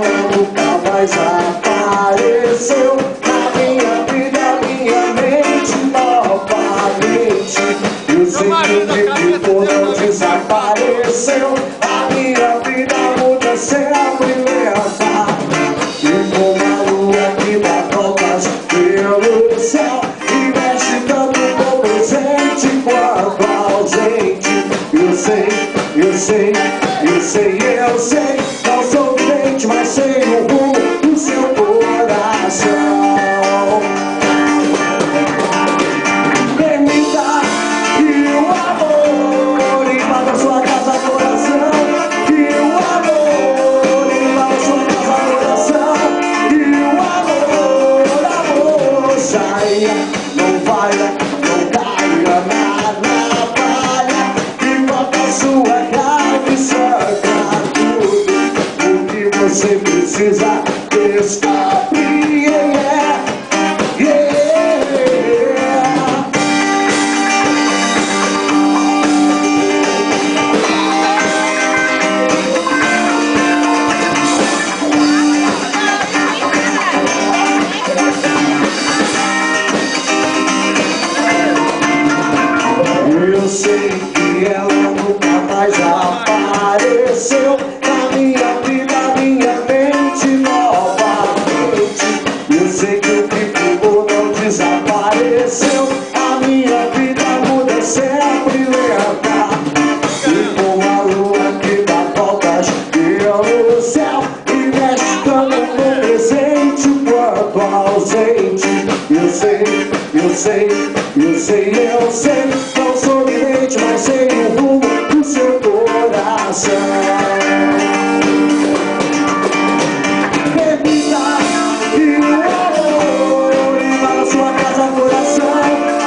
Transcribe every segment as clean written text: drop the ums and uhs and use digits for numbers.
ela nunca mais apareceu na minha vida, minha mente novamente. Eu sei que o que ficou não desapareceu. A minha vida muda sempre lenta. E como a lua que dá voltas pelo céu e mexe tanto com presente quanto ausente. Eu sei, eu sei, eu sei, eu sei. Não sou vidente, mas sei o rumo do seu coração. Permita que o amor invada sua casa, coração. Que o amor invada sua casa, coração. Que o amor saia, não valha, não caia na navalha. Enquanto a sua carne sangra tudo o que você precisa descobrir. Eu sei que ela nunca mais apareceu na minha vida, minha mente novamente. Eu sei que o que ficou não desapareceu. A minha vida muda sempre lenta. E como a lua que dá voltas pelo céu e mexe tanto no presente quanto ausente. Eu sei, eu sei, eu sei, eu sei. Não sou vidente, mas sei o rumo do seu coração. Permita que o amor invada sua casa, coração.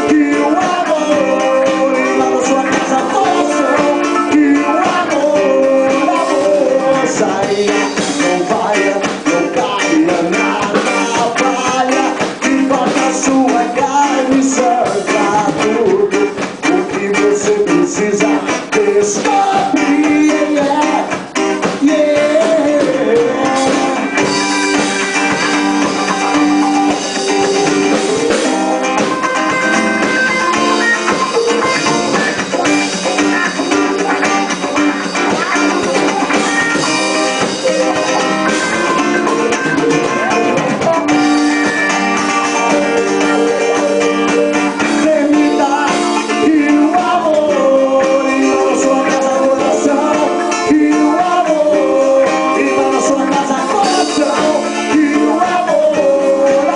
Que o amor invada sua casa, coração. Que o amor saia, não valha, não caia na navalha. Enquanto a sua carne sangra tudo o que você precisa descobrir. Permita que o amor invada sua casa, coração. Que o amor invada sua casa, coração. Que o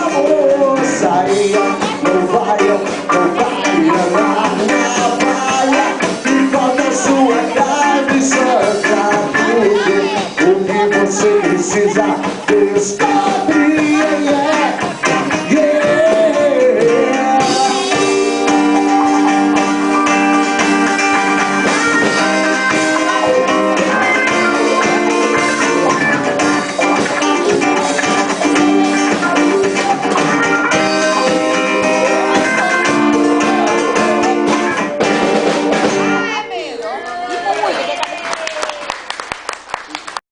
amor saia, não valha, não caia na navalha. Enquanto a sua carne sangra tudo o que você precisa descobrir.